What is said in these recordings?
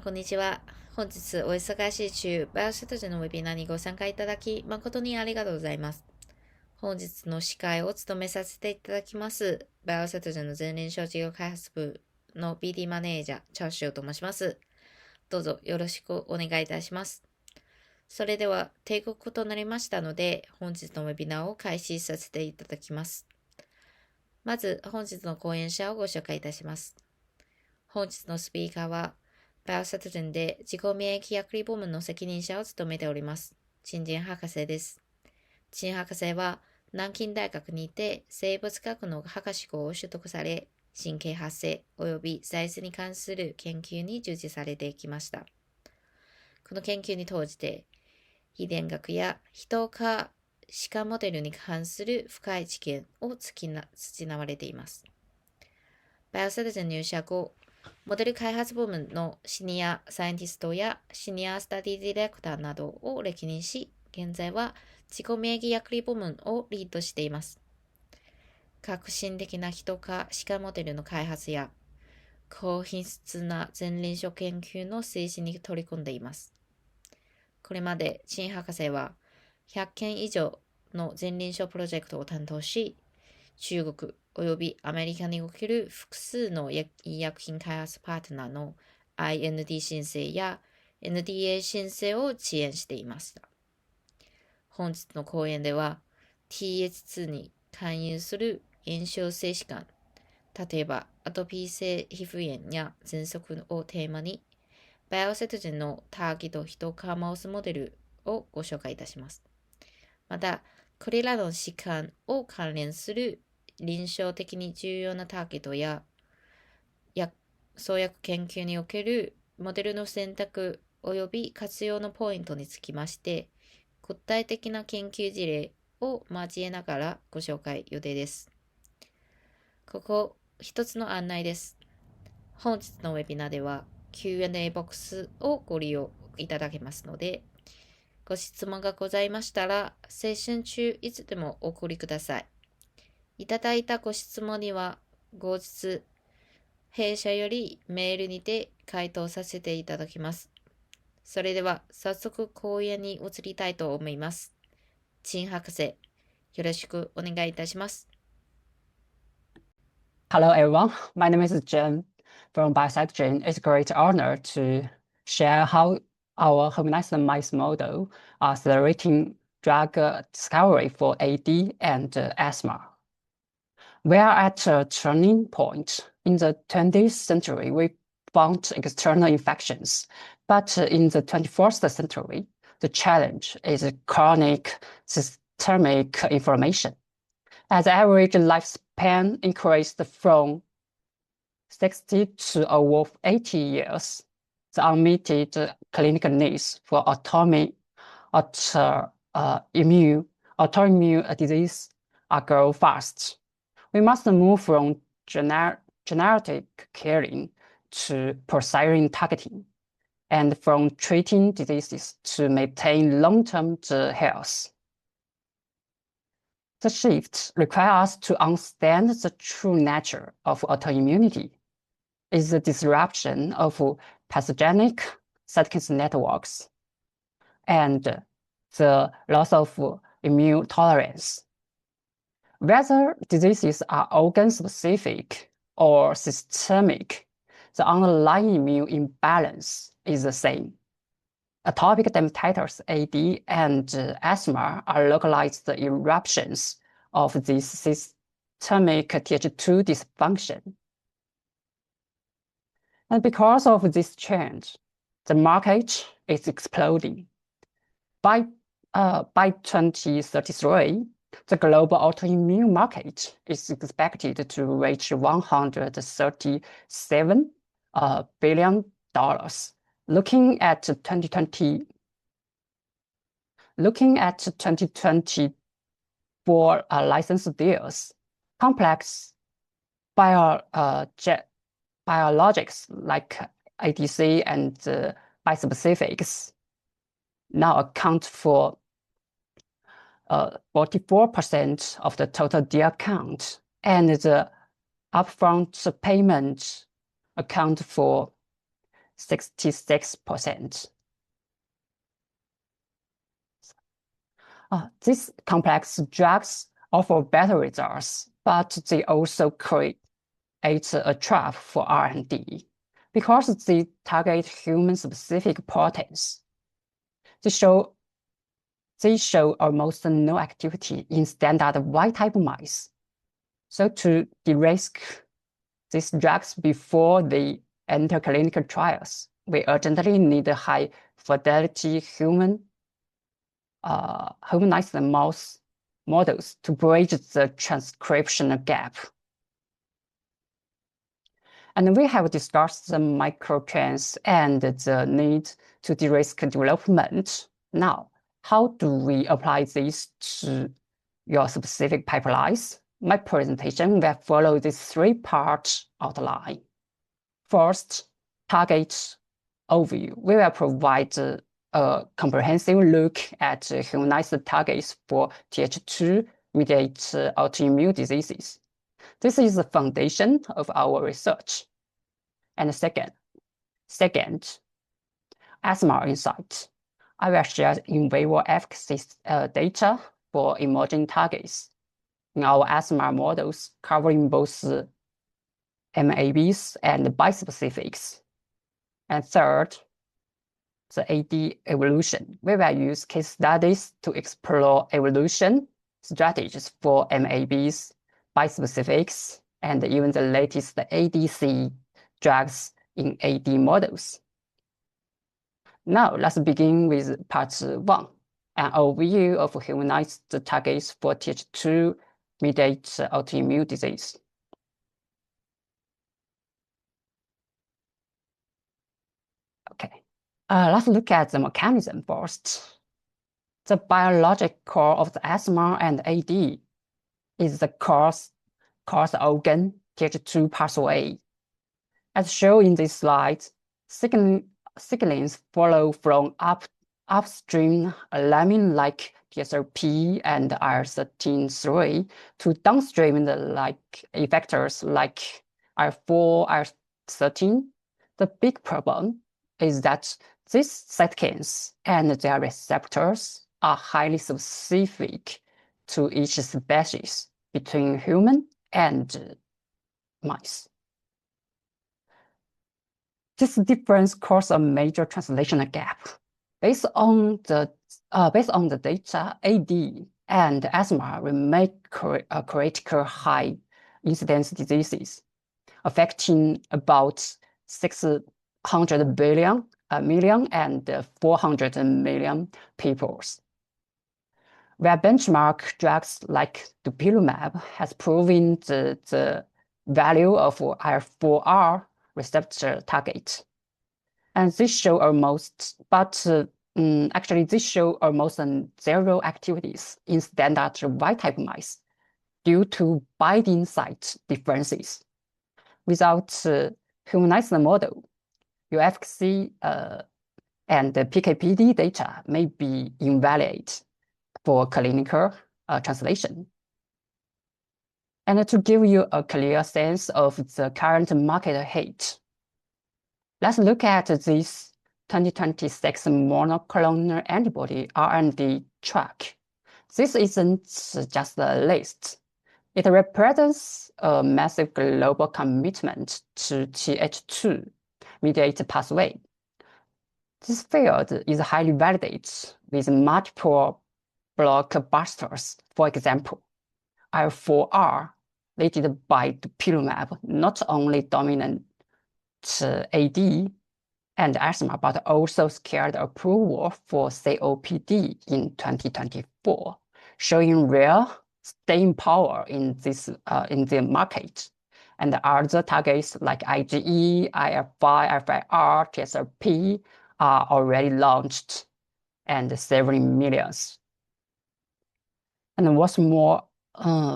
こんにちは。本日お忙しい中、Biocytogenのウェビナーにご参加いただき、誠にありがとうございます。本日の司会を務めさせていただきます、Biocytogenの前臨床事業開発部の BD マネージャー、チャオシュウと申します。どうぞよろしくお願いいたします。それでは、定刻となりましたので、本日のウェビナーを開始させていただきます。まず、本日の講演者をご紹介いたします。本日のスピーカーは、Biocytogenで自己免疫薬理部門の責任者を務めております。陳仁博士です。陳博士は南京大学にて生物学の博士号を取得され、神経発生及び再生に関する研究に従事されてきました。この研究に通じて、遺伝学や人化疾患モデルに関する深い知見を培われています。Biocytogen入社後、モデル開発部門のシニアサイエンティストやシニアスタディディレクターなどを歴任し、現在は自己免疫薬理部門をリードしています。革新的な人化疾患モデルの開発や、高品質な前臨床研究の推進に取り組んでいます。これまで陳博士は100件以上の前臨床プロジェクトを担当し、中国およびアメリカにおける複数の医薬品開発パートナーの IND 申請や NDA 申請を支援していました。本日の講演では TS2 に関与する炎症性疾患、例えばアトピー性皮膚炎や喘息をテーマに、Biocytogenのターゲットヒト化マウスモデルをご紹介いたします。また、これらの疾患を関連する臨床的に重要なターゲットや創薬研究におけるモデルの選択及び活用のポイントにつきまして、具体的な研究事例を交えながらご紹介予定です。ここ一つの案内です。本日のウェビナーでは Q&A ボックスをご利用いただけますので、ご質問がございましたら、セッション中いつでもお送りください。いただいたご質問には、後日、弊社よりメールにて回答させていただきます。それでは、早速講演に移りたいと思います。陳博士、よろしくお願いいたします。Hello everyone, my name is Zhen from Biocytogen. It's a great honor to share how our humanized mice model are accelerating drug discovery for AD and asthma. We are at a turning point. In the 20th century, we found external infections, but in the 21st century, the challenge is chronic systemic inflammation. As average lifespan increased from 60 to over 80 years, the unmet clinical needs for autoimmune disease are growing fast. We must move from generic killing to precision targeting, and from treating diseases to maintain long-term health. The shift requires us to understand the true nature of autoimmunity. It's the disruption of pathogenic cytokine networks and the loss of immune tolerance. Whether diseases are organ-specific or systemic, the underlying immune imbalance is the same. Atopic dermatitis, AD, and asthma are localized eruptions of this systemic Th2 dysfunction. And because of this change, the market is exploding. By 2033, the global autoimmune market is expected to reach $137 billion. Looking at 2024 license deals, complex biologics like ADC and bispecifics now account for 44% of the total deal count, and the upfront payment account for 66%. These complex drugs offer better results, but they also create a trap for R&D because they target human-specific proteins. They show almost no activity in standard wild-type mice. So to de-risk these drugs before they enter clinical trials, we urgently need high-fidelity humanized mouse models to bridge the transcriptional gap. And we have discussed the microtrends and the need to de-risk development. Now, how do we apply this to your specific pipelines? My presentation will follow this three-part outline. First, target overview. We will provide a comprehensive look at humanized targets for Th2-mediated autoimmune diseases. This is the foundation of our research. And second, asthma insight. I will share in vivo efficacy data for emerging targets in our asthma models covering both MABs and bispecifics. And third, the AD evolution. We will use case studies to explore evolution strategies for MABs, bispecifics, and even the latest ADC drugs in AD models. Now, let's begin with part 1, an overview of humanized targets for Th2-mediated autoimmune disease. Okay, let's look at the mechanism first. The biologic core of the asthma and AD is the cause organ Th2 pathway. As shown in this slide, signalings follow from upstream laminin-like TSLP and IL-13/3 to downstream effectors like IL-4, IL-13. The big problem is that these cytokines and their receptors are highly specific to each species between human and mice. This difference causes a major translational gap. Based on the data, AD and asthma remain critical high incidence diseases, affecting about 600 million and 400 million people. Where benchmark drugs like dupilumab has proven the value of IL-4R receptor target. And this show almost zero activities in standard wild-type mice due to binding site differences. Without humanized model, your efficacy and the PK/PD data may be invalid for clinical translation. And to give you a clear sense of the current market hit, let's look at this 2026 monoclonal antibody R&D track. This isn't just a list. It represents a massive global commitment to Th2-mediated pathway. This field is highly validated with multiple blockbusters. For example, IL-4R, led by dupilumab, not only dominant AD and asthma, but also secured approval for COPD in 2024, showing real staying power in the market. And other targets like IgE, IL-5, IL-5R, TSLP are already launched and saving millions. And what's more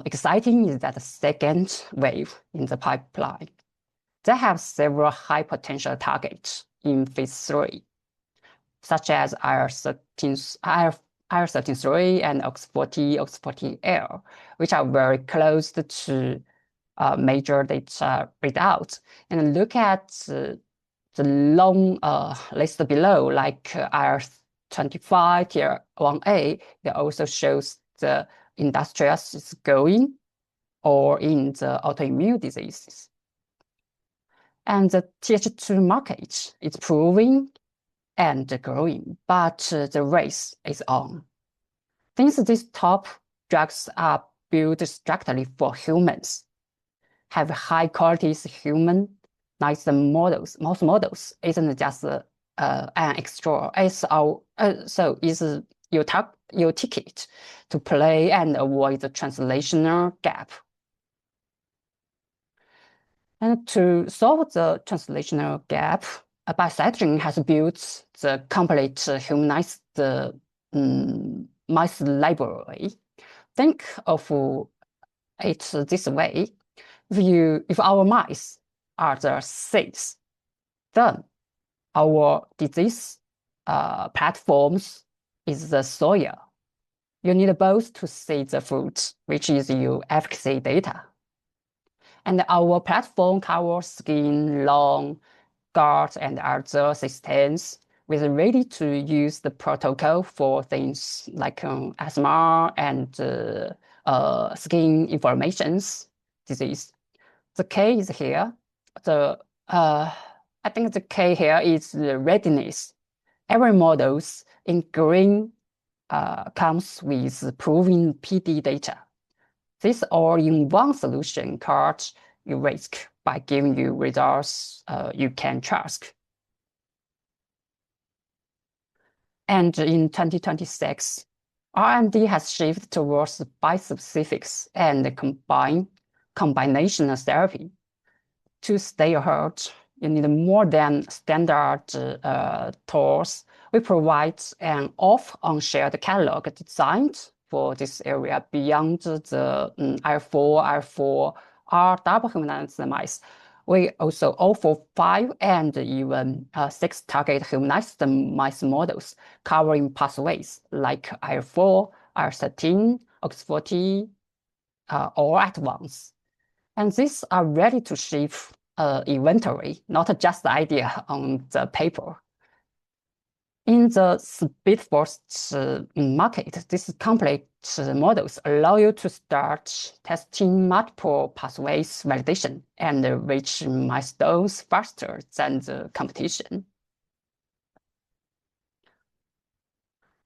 exciting is that the second wave in the pipeline. They have several high potential targets in phase 3, such as IL-13/3 and OX40, OX40L, which are very close to major data readouts. And look at the long list below, like IR25 tier 1A, it also shows the industrials is going or in the autoimmune diseases. And the Th2 market is proving and growing, but the race is on. Since these top drugs are built strictly for humans, have high quality human nice models, mouse models isn't just an extra. It's our so is your ticket to play and avoid the translational gap. And to solve the translational gap, Biocytogen has built the complete humanized mice library. Think of it this way: if our mice are the seeds, then our disease platforms is the soil. You need both to see the fruit, which is your efficacy data. And our platform covers skin, lung, gut, and other systems with ready-to-use the protocol for things like asthma and skin inflammations disease. The K is here. I think the K here is the readiness. Every models in green comes with proven PD data. This all-in-one solution cuts your risk by giving you results you can trust. And in 2026, R&D has shifted towards bispecifics and combinational therapy. To stay ahead, you need more than standard tools. We provide an off-on-shared catalog designed for this area beyond the IL4 R double humanized mice. We also offer 5 and even 6 target humanized mice models covering pathways like IL4, IL13, OX40, all at once. And these are ready to ship inventory, not just the idea on the paper. In the speed first market, these complete models allow you to start testing multiple pathways validation and reach milestones faster than the competition.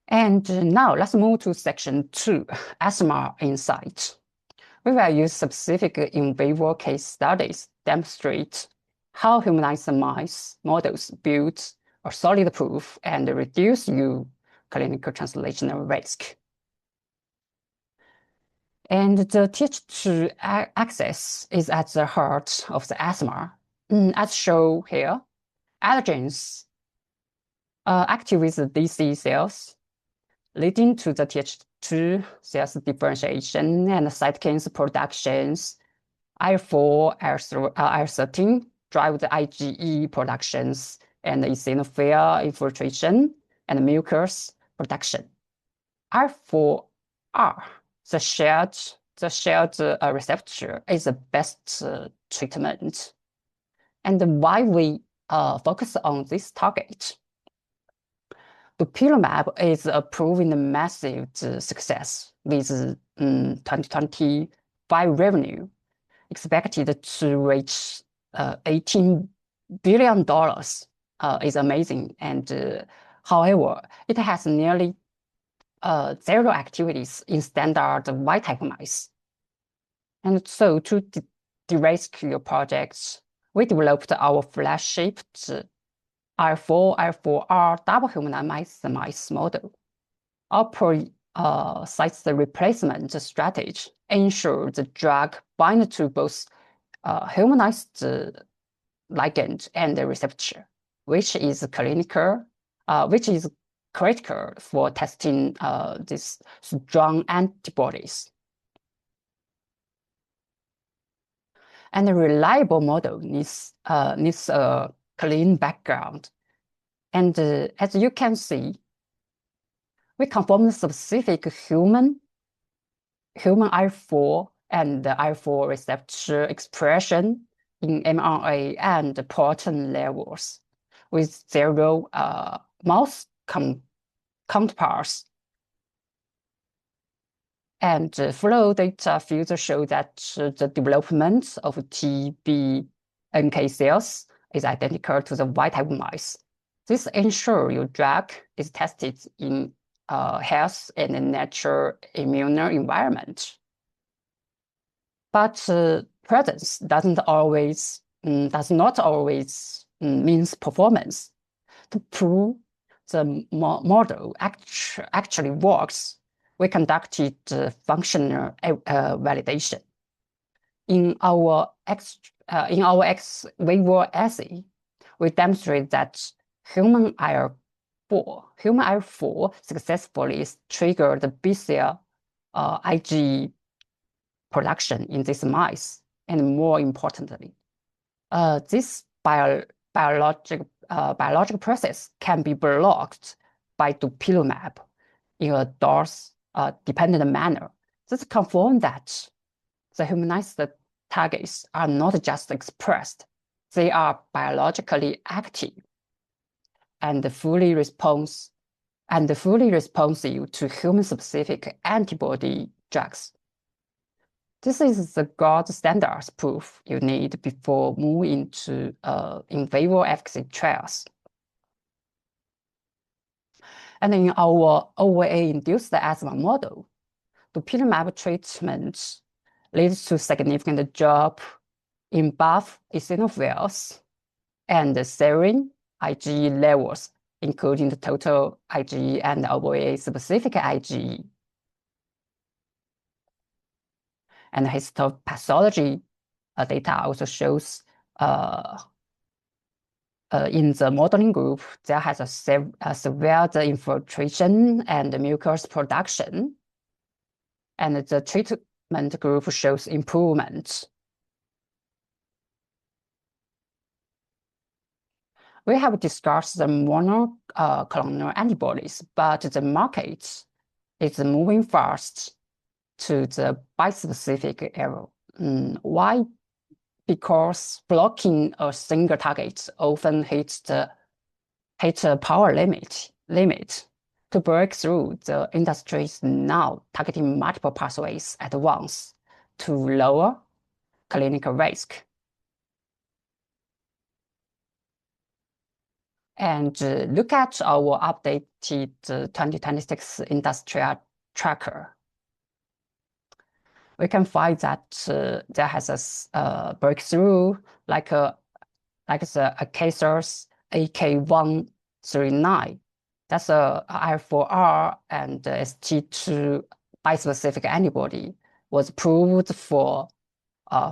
And now let's move to section 2, asthma insight. We will use specific in vivo case studies demonstrate how humanized mice models build a solid proof and reduce your clinical translational risk. And the Th2 axis is at the heart of the asthma. As shown here, allergens active with the DC cells, leading to the Th2 cells differentiation and cytokines productions. IL4, IL13 drive the IgE productions and eosinophil infiltration and mucus production. IL4R, the shared receptor, is the best treatment. And why we focus on this target? Dupilumab is a proven massive success with 2025 revenue expected to reach $18 billion. Is amazing. And however, it has nearly zero activities in standard wild-type mice. And so to de-risk your projects, we developed our flagship IL4R double humanized mice model. Our precise replacement strategy ensures the drug binds to both humanized ligand and the receptor, which is critical for testing these strong antibodies. And a reliable model needs a clean background. And as you can see, we confirm specific human IL4 and the IL4 receptor expression in mRNA and protein levels. with zero mouse counterparts. And flow data fields show that the development of TBNK cells is identical to the wild-type mice. This ensures your drug is tested in health and a natural immune environment. But presence does not always means performance. To prove the model actually works, we conducted functional validation. In our ex vivo assay, we demonstrate that human IL-4 successfully triggered the B-cell IgE production in these mice, and more importantly, this biological process can be blocked by dupilumab in a dose-dependent manner. This confirms that the humanized targets are not just expressed, they are biologically active and fully responsive to human-specific antibody drugs. This is the gold standard proof you need before moving into in vivo efficacy trials. And in our OVA-induced asthma model, dupilumab treatment leads to significant drop in both eosinophils and serine IgE levels, including the total IgE and OVA-specific IgE. And histopathology data also shows in the modeling group, there has a severe infiltration and mucus production, and the treatment group shows improvement. We have discussed the monoclonal antibodies, but the market is moving fast to the bispecific era. Why? Because blocking a single target often hits a power limit. To break through, the industry is now targeting multiple pathways at once to lower clinical risk. And look at our updated 2026 industrial tracker. We can find that there has a breakthrough like the Acacia's AK139. That's a IL-4R and ST2 bispecific antibody was approved for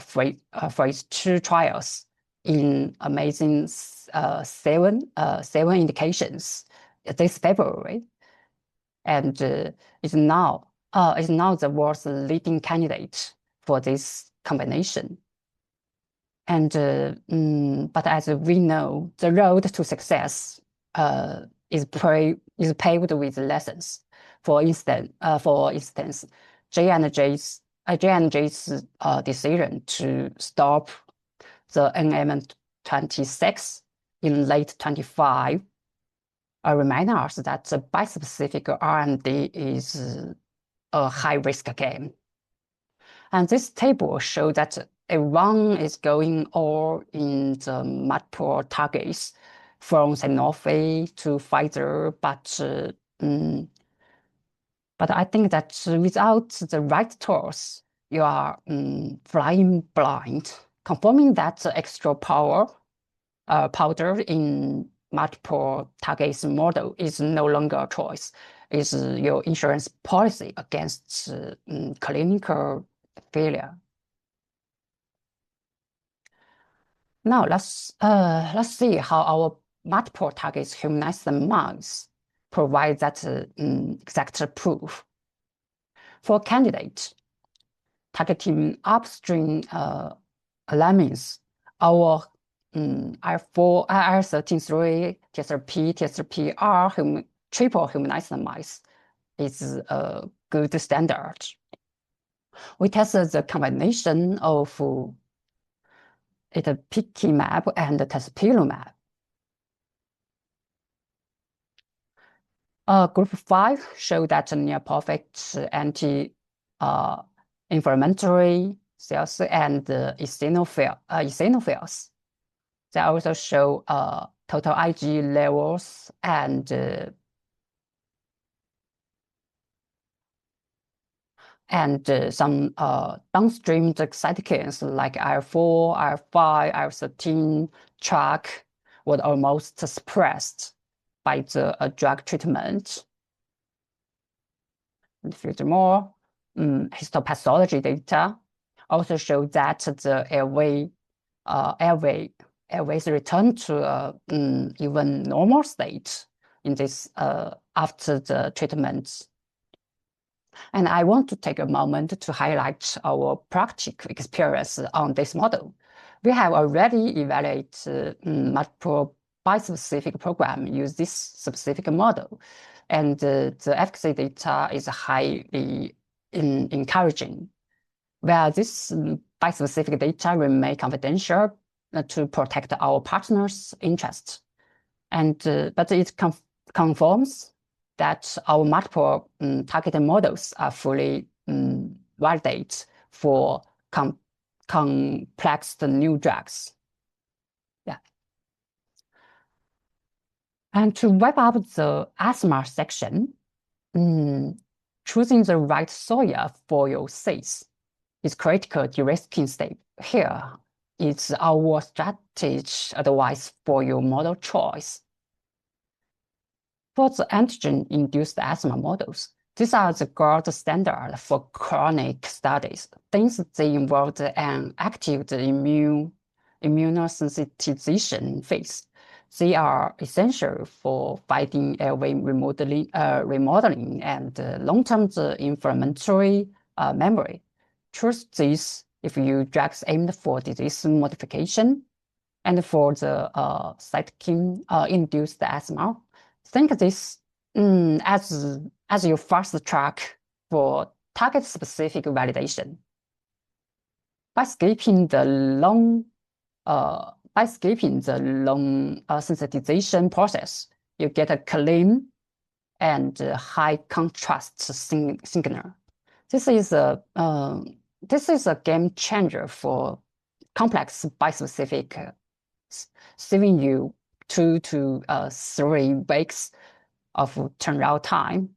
phase 2 trials in amazing 7 indications this February, and is now the world's leading candidate for this combination. And but as we know, the road to success is paved with lessons. For instance, J&J's decision to stop the NM26 in late 25 remind us that the bispecific R&D is a high-risk game. And this table shows that everyone is going all in the multiple targets, from Sanofi to Pfizer, but I think that without the right tools, you are flying blind. Confirming that the extra powder in multiple targets model is no longer a choice. Is your insurance policy against clinical failure. Now let's see how our multiple targets humanized mice provide that exact proof. For candidate targeting upstream lamins, our IL-4, IL-13/3, TSLP, TSLP-R triple humanized mice is a good standard. We tested the combination of itepekimab and tezepelumab. Group 5 showed that near perfect anti-inflammatory cells and eosinophils. They also show total IgE levels and some downstream cytokines like IL-4, IL-5, IL-13, TRK were almost suppressed by the drug treatment. And furthermore, histopathology data also show that the airways return to even normal state in this after the treatment. And I want to take a moment to highlight our practical experience on this model. We have already evaluated multiple bispecific programs use this specific model, and the efficacy data is highly encouraging. Where this bispecific data remain confidential to protect our partners' interests, but it confirms that our multiple targeted models are fully validated for complex new drugs. Yeah. And to wrap up the asthma section, choosing the right soya for your seeds is critical de-risking step. Here is our strategy advice for your model choice. For the antigen-induced asthma models, these are the gold standard for chronic studies, since they involve an active immunosensitization phase. They are essential for fighting airway remodeling and long-term inflammatory memory. Choose these if your drugs aimed for disease modification, and for the cytokine-induced asthma, think this as your first track for target-specific validation. By skipping the long sensitization process, you get a clean and high contrast signal. This is a game changer for complex bispecific, saving you 2 to 3 weeks of turnaround time.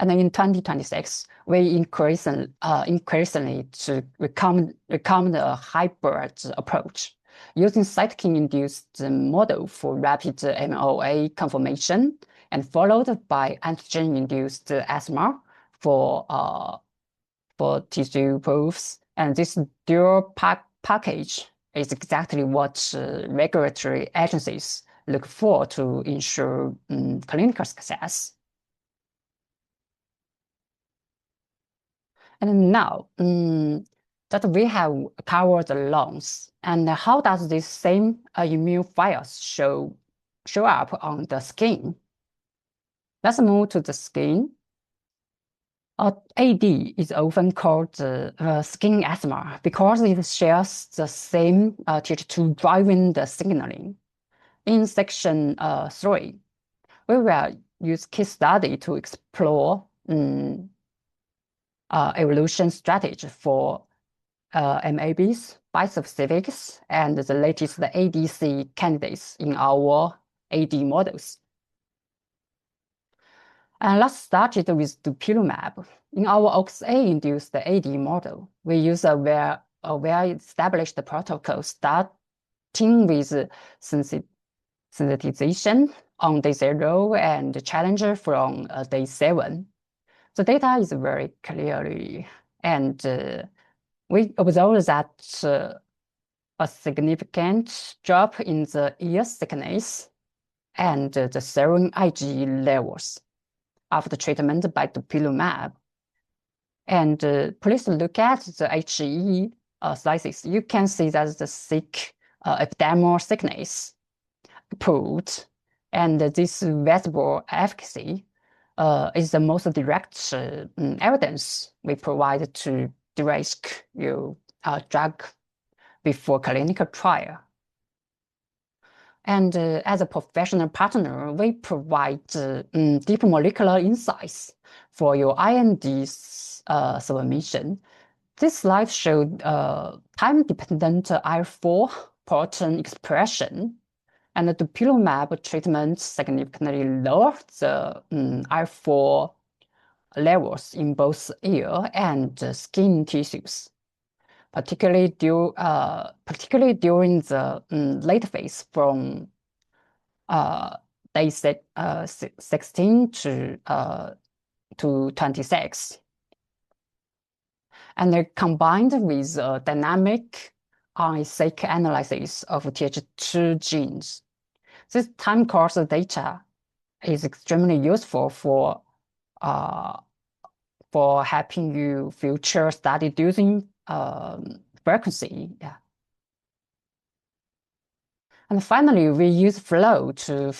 And in 2026, we increasingly to recommend a hybrid approach, using cytokine-induced model for rapid MOA confirmation, and followed by antigen-induced asthma for tissue proofs. And this dual package is exactly what regulatory agencies look for to ensure clinical success. And now that we have covered the lungs, and how does this same immune fires show up on the skin? Let's move to the skin. AD is often called skin asthma because it shares the same Th2 driving the signaling. In section 3, we will use case study to explore evolution strategy for MABs, bispecifics, and the latest ADC candidates in our AD models. And let's start it with dupilumab. In our OXA-induced AD model, we use a well-established protocol starting with sensitization on day 0 and challenger from day 7. The data is very clearly, and we observe that a significant drop in the ear thickness and the serum IgE levels after treatment by dupilumab. And please look at the HE slices. You can see that the thick epidermal thickness improved, and this visible efficacy is the most direct evidence we provide to de-risk your drug before clinical trial. And as a professional partner, we provide deep molecular insights for your IND submission. This slide showed time-dependent IL-4 protein expression, and the dupilumab treatment significantly lowered the IL-4 levels in both ear and skin tissues, particularly during the late phase from day 16 to 26. And combined with dynamic RNA-seq analysis of Th2 genes, this time course data is extremely useful for helping you future study using frequency. Yeah. And finally, we use flow to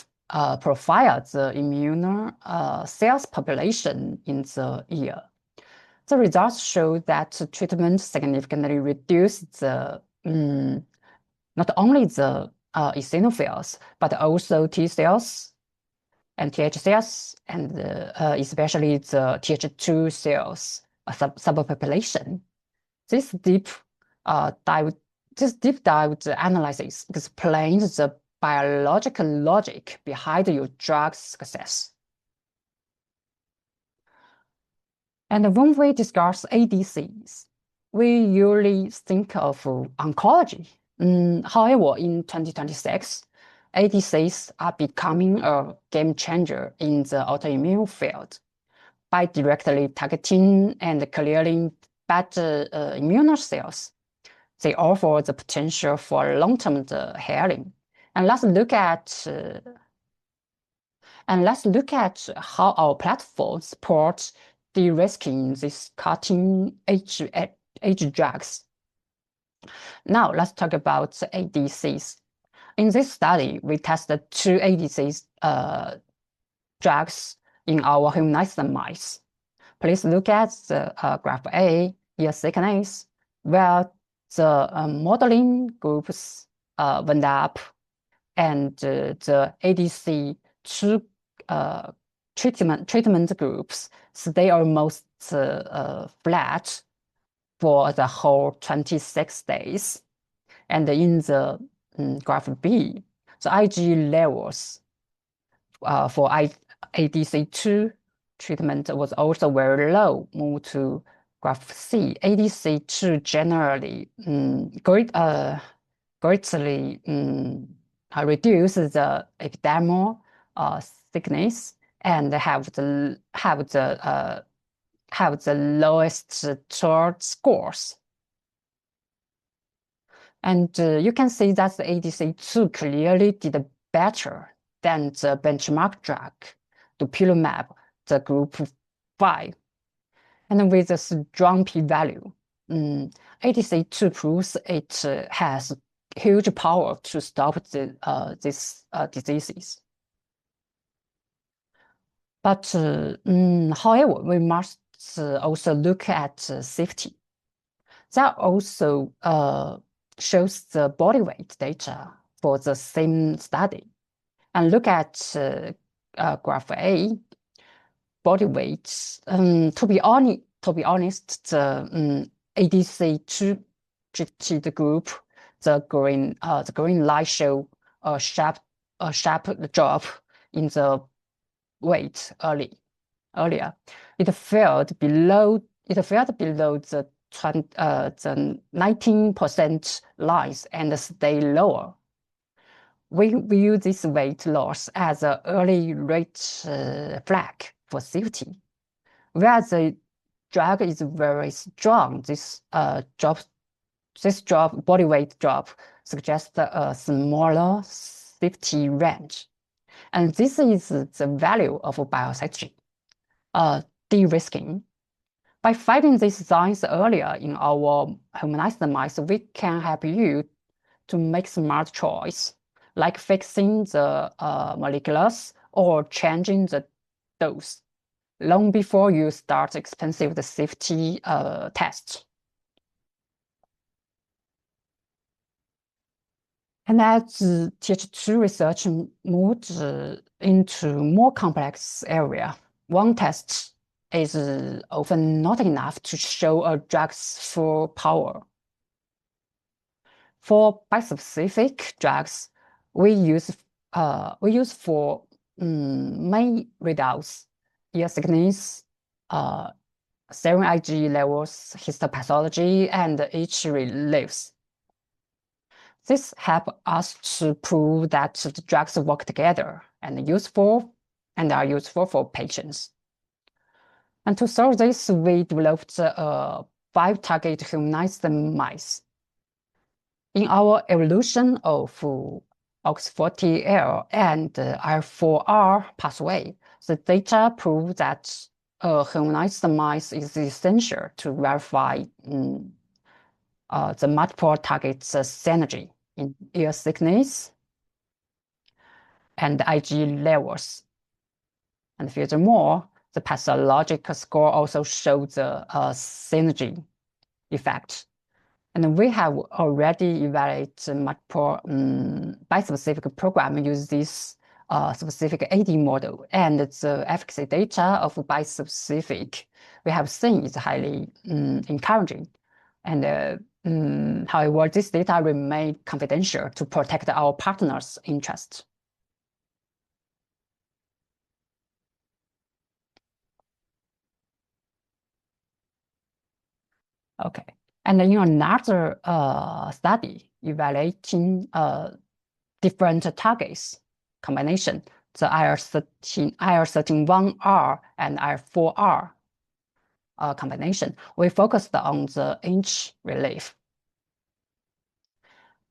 profile the immune cells population in the ear. The results show that treatment significantly reduced the not only the eosinophils, but also T cells and Th cells, and especially the Th2 cells subpopulation. This deep dive analysis explains the biological logic behind your drug's success. And when we discuss ADCs, we usually think of oncology. However, in 2026, ADCs are becoming a game changer in the autoimmune field. By directly targeting and clearing bad immune cells, they offer the potential for long-term healing. And let's look at how our platform supports de-risking these cutting-edge drugs. Now let's talk about ADCs. In this study, we tested 2 ADCs drugs in our humanized mice. Please look at the graph A, ear thickness, where the modeling groups went up, and the ADC 2 treatment groups stay almost flat for the whole 26 days. And in the graph B, the Ig levels for ADC2 treatment was also very low. Move to graph C. ADC2 generally greatly reduce the epidermal thickness and have the lowest TOR scores. And you can see that the ADC2 clearly did better than the benchmark drug, dupilumab, the group 5. And with a strong p-value, ADC2 proves it has huge power to stop these diseases. But however, we must also look at safety. That also shows the body weight data for the same study. And look at graph A, body weight. To be honest, the ADC2 treated group, the green line show a sharp drop in the weight earlier. It fell below the 19% lines and stay lower. We view this weight loss as an early red flag for safety. Where the drug is very strong, this body weight drop suggests a smaller safety range. And this is the value of Biocytogen, de-risking. By finding these signs earlier in our humanized mice, we can help you to make smart choice, like fixing the molecules or changing the dose, long before you start expensive safety tests. And as Th2 research moved into more complex area, one test is often not enough to show a drug's full power. For bispecific drugs, we use for main readouts, ear thickness, serum IgE levels, histopathology, and itch reliefs. This helps us to prove that the drugs work together and are useful for patients. And to solve this, we developed 5-target humanized mice. In our evolution of OX40L and IL4R pathway, the data prove that humanized mice is essential to verify the multiple targets synergy in ear thickness and IgE levels. And furthermore, the pathological score also shows the synergy effect. And we have already evaluated multiple bispecific programs using this specific AD model, and the efficacy data of bispecific we have seen is highly encouraging. And however, this data remain confidential to protect our partners' interests. Okay. And in another study evaluating different targets combination, the IL-13-1R and IL-4R combination, we focused on the itch relief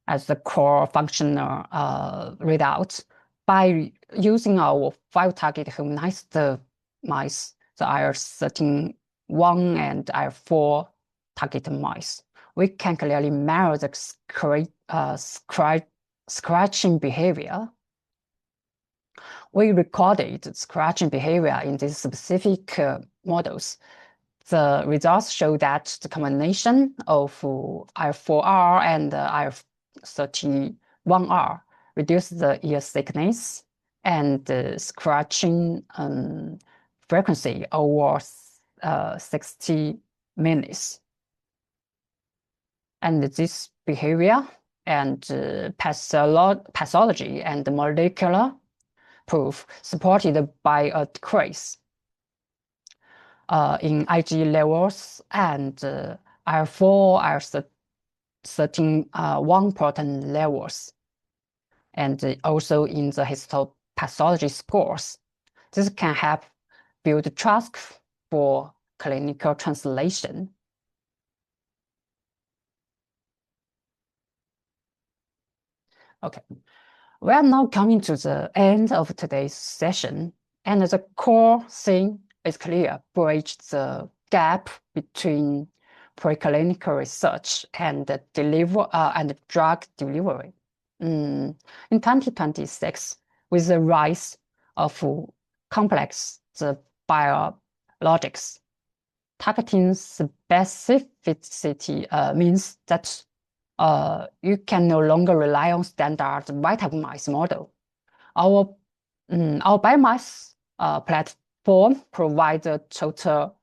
as the core functional readout. By using our 5-target humanized mice, the IL-13-1 and IL-4 target mice, we can clearly measure the scratching behavior. We recorded scratching behavior in these specific models. The results show that the combination of IL4R and IL31R reduce the ear thickness and scratching frequency over 60 minutes. And this behavior and pathology and molecular proof supported by a decrease in IgE levels and IL4, IL13-1 protein levels, and also in the histopathology scores. This can help build trust for clinical translation. Okay, we are now coming to the end of today's session, and the core thing is clear: bridge the gap between preclinical research and drug delivery. In 2026, with the rise of complex biologics, targeting specificity means that you can no longer rely on standard Vitamice model. Our biomice platform provides a total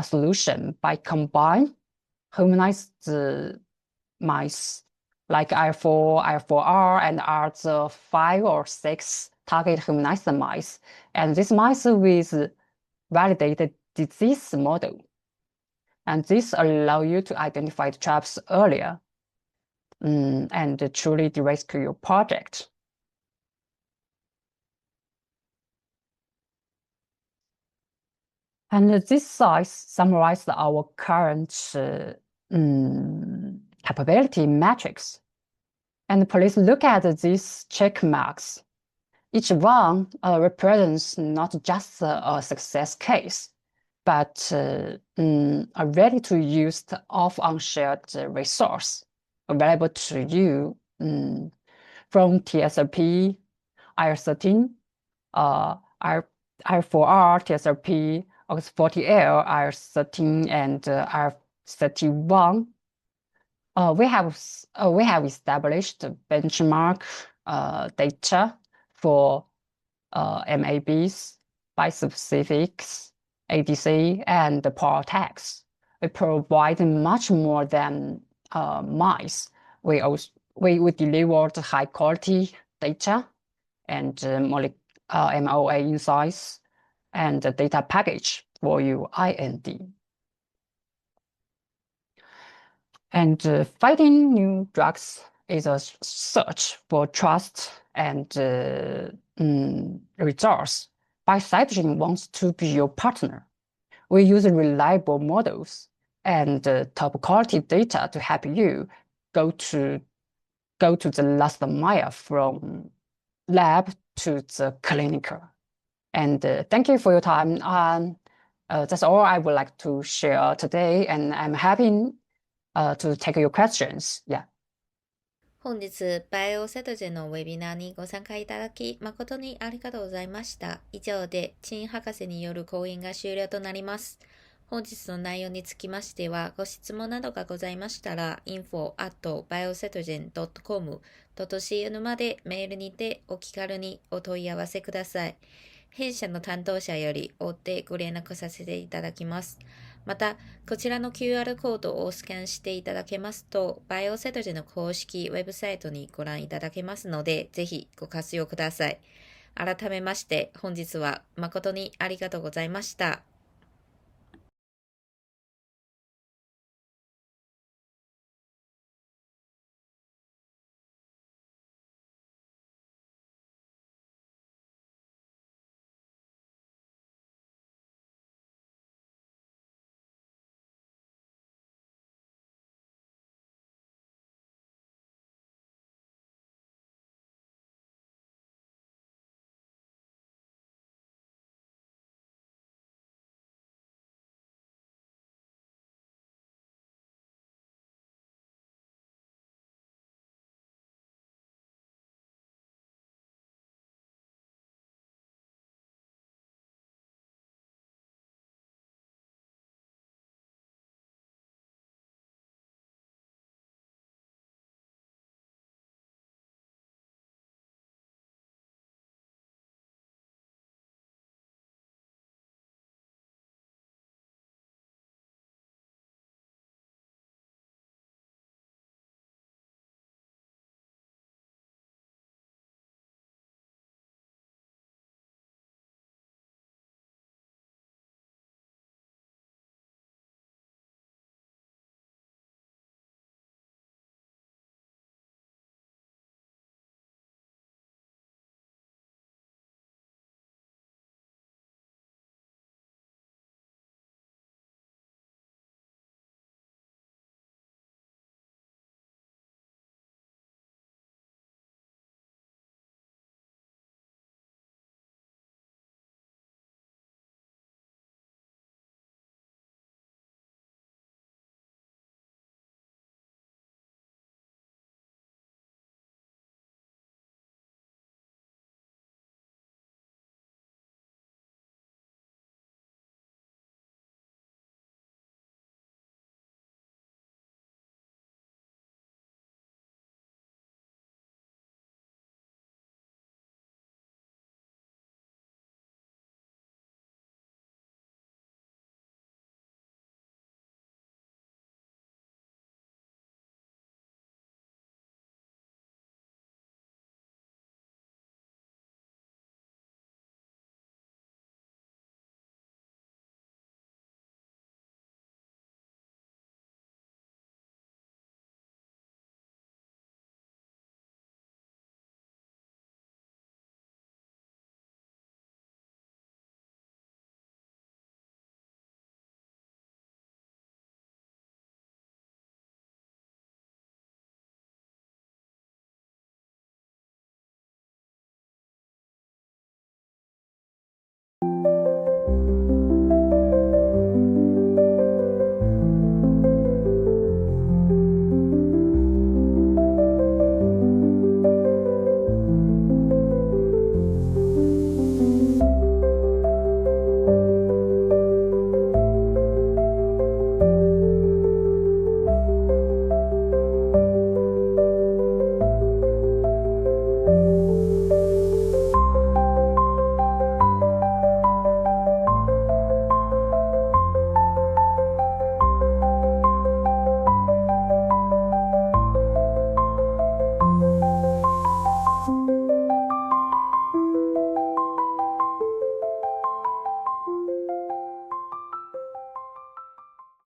solution by combining humanized mice like IL4, IL4R, and other 5 or 6 target humanized mice, and this mice with validated disease model. And this allows you to identify the traps earlier and truly de-risk your project. And this slide summarizes our current capability metrics. And please look at these check marks. Each one represents not just a success case, but a ready-to-use off-on-shared resource available to you from TSLP, IL-13, IL4R, TSLP, OX40L, IL-13, and IL-31. we have established benchmark data for MABs, bispecifics, ADC, and PROTACs. We provide much more than mice. We delivered high quality data and MOA insights and the data package for your IND. And finding new drugs is a search for trust and results. Biocytogen wants to be your partner. We use reliable models and top quality data to help you go to the last mile from lab to the clinical. And thank you for your time. That's all I would like to share today, and I'm happy to take your questions. Yeah. 本日、バイオセトジェのウェビナーにご参加いただき、誠にありがとうございました。以上で、陳博士による講演が終了となります。本日の内容につきましては、ご質問などがございましたら、info@biocytogen.com.cn までメールにてお気軽にお問い合わせください。弊社の担当者より追ってご連絡させていただきます。また、こちらの QR コードをスキャンしていただけますと、バイオセトジェの公式ウェブサイトにご覧いただけますので、ぜひご活用ください。改めまして、本日は誠にありがとうございました。